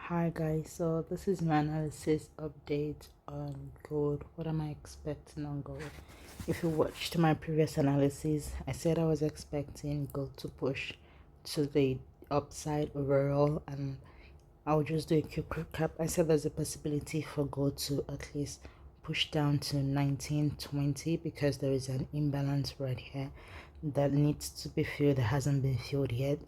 Hi guys, so this is my analysis update on gold. What am I expecting on gold? If you watched my previous analysis, I said I was expecting gold to push to the upside overall, and I'll just do a quick recap. I said there's a possibility for gold to at least push down to 1920 because there is an imbalance right here that needs to be filled, that hasn't been filled yet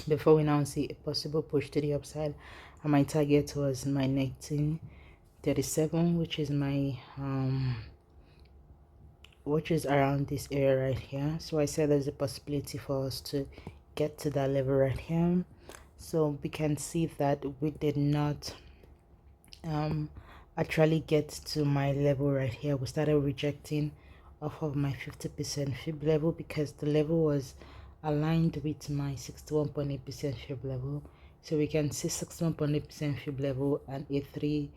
before we now see a possible push to the upside. And my target was my 1937, which is my which is around this area right here. So I said there's a possibility for us to get to that level right here. So we can see that we did not actually get to my level right here. We started rejecting off of my 50% fib level because the level was aligned with my 61.8% fib level. So we can see 61.8% fib level and a 3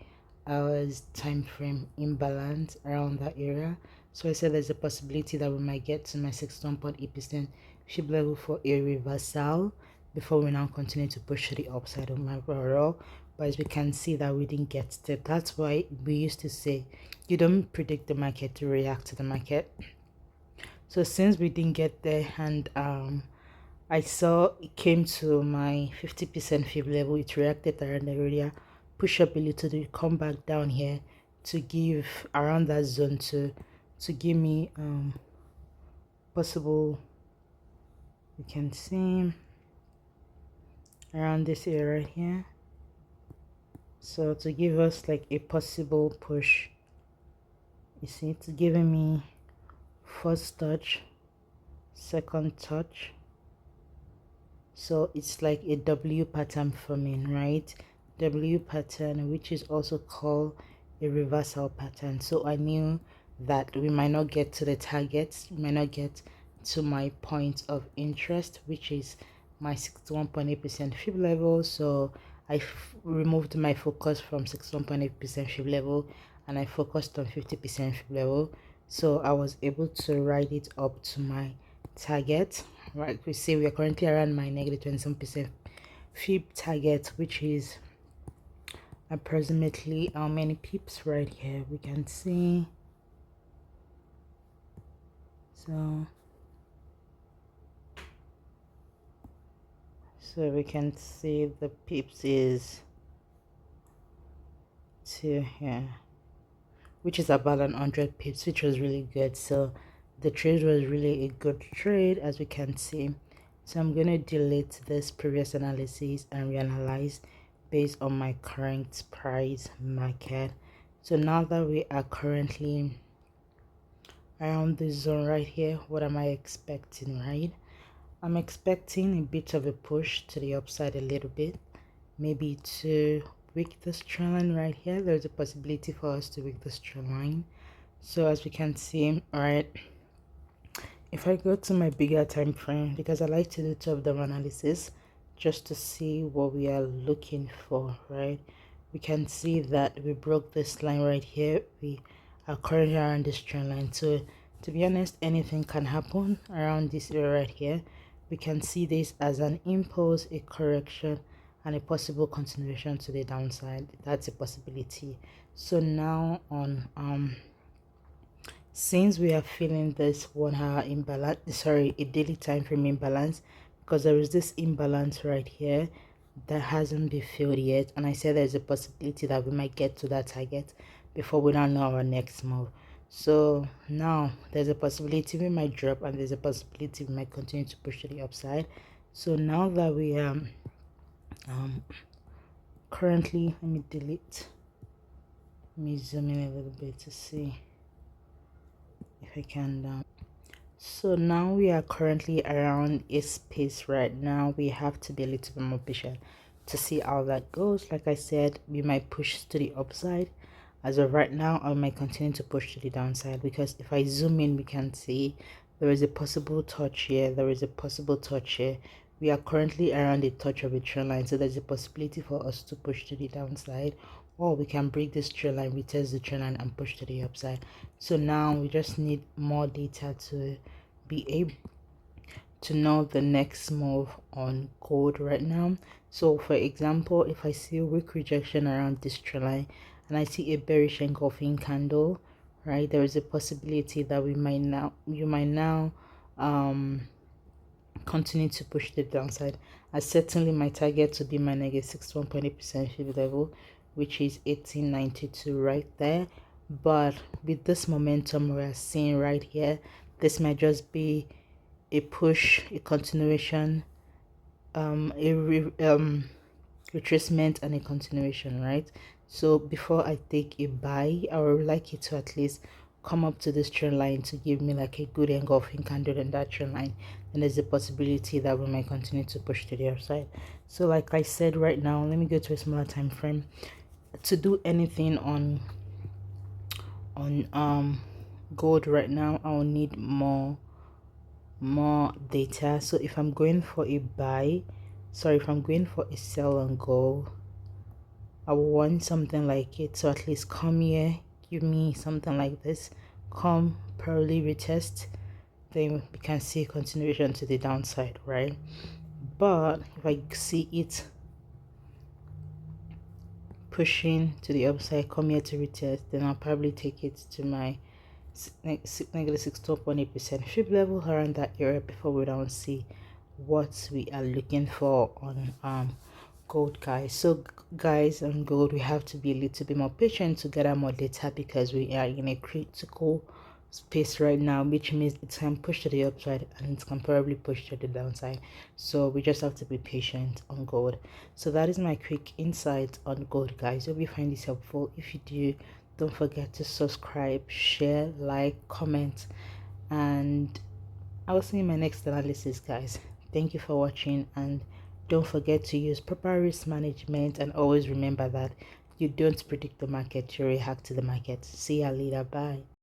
hours time frame imbalance around that area. So I said there's a possibility that we might get to my 61.8% fib level for a reversal before we now continue to push to the upside of my overall. But as we can see that we didn't get there. That's why we used to say you don't predict the market to react to the market. So since we didn't get there, and I saw it came to my 50% fib level, it reacted around the area, push up a little to come back down here to give around that zone to give me possible, you can see around this area right here. So to give us like a possible push, you see it's giving me first touch, second touch. So it's like a W pattern forming, right? W pattern, which is also called a reversal pattern. So I knew that we might not get to the targets, we might not get to my point of interest, which is my 61.8% fib level. So I removed my focus from 61.8% fib level and I focused on 50% fib level. So I was able to ride it up to my target. Right, we see we are currently around my negative 27% fib target, which is approximately how many pips right here we can see. So we can see the pips is to here, which is about 100 pips, which was really good. So the trade was really a good trade, as we can see. So I'm going to delete this previous analysis and reanalyze based on my current price market. So now that we are currently around this zone right here, what am I expecting, right? I'm expecting a bit of a push to the upside a little bit, maybe to wick this trend line right here. There's a possibility for us to wick this trend line. So as we can see, right, if I go to my bigger time frame, because I like to do top-down analysis just to see what we are looking for, right? We can see that we broke this line right here. We are currently around this trend line. So to be honest, anything can happen around this area right here. We can see this as an impulse, a correction, and a possible continuation to the downside. That's a possibility. So now on since we are feeling this 1 hour imbalance, sorry, a daily time frame imbalance, because there is this imbalance right here that hasn't been filled yet, and I said there's a possibility that we might get to that target before we don't know our next move. So now there's a possibility we might drop, and there's a possibility we might continue to push to the upside. So now that we currently, let me delete, let me zoom in a little bit to see if I can So now we are currently around a space right now. We have to be a little bit more patient to see how that goes. Like I said, we might push to the upside. As of right now, I might continue to push to the downside, because if I zoom in, we can see there is a possible touch here, there is a possible touch here. We are currently around a touch of a trend line, so there's a possibility for us to push to the downside, or we can break this trend line, retest the trend line, and push to the upside. So now we just need more data to be able to know the next move on gold right now. So for example, if I see a weak rejection around this trend line and I see a bearish engulfing candle, right, there is a possibility that you might now continue to push the downside. I certainly my target to be my negative 61.8% fib level, which is 1892 right there. But with this momentum we're seeing right here, this might just be a push, a continuation, retracement and a continuation, right? So before I take a buy, I would like it to at least come up to this trend line to give me like a good engulfing candle in that trend line. And there's a possibility that we might continue to push to the upside. So like I said right now, let me go to a smaller time frame. To do anything on gold right now, I'll need more data. So if I'm going for a buy, sorry, if I'm going for a sell on gold, I want something like it. So at least come here, give me something like this, come probably retest, then we can see a continuation to the downside, right? But if I see it pushing to the upside, come here to retest, then I'll probably take it to my negative 6.8% fib level around that area before we don't see what we are looking for on gold, guys. So guys, on gold we have to be a little bit more patient to gather more data because we are in a critical space right now, which means it can push to the upside and it can probably push to the downside. So we just have to be patient on gold. So that is my quick insight on gold, guys. Hope you find this helpful. If you do, don't forget to subscribe, share, like, comment, and I will see you in my next analysis, guys. Thank you for watching, and don't forget to use proper risk management, and always remember that you don't predict the market, you react to the market. See ya later. Bye.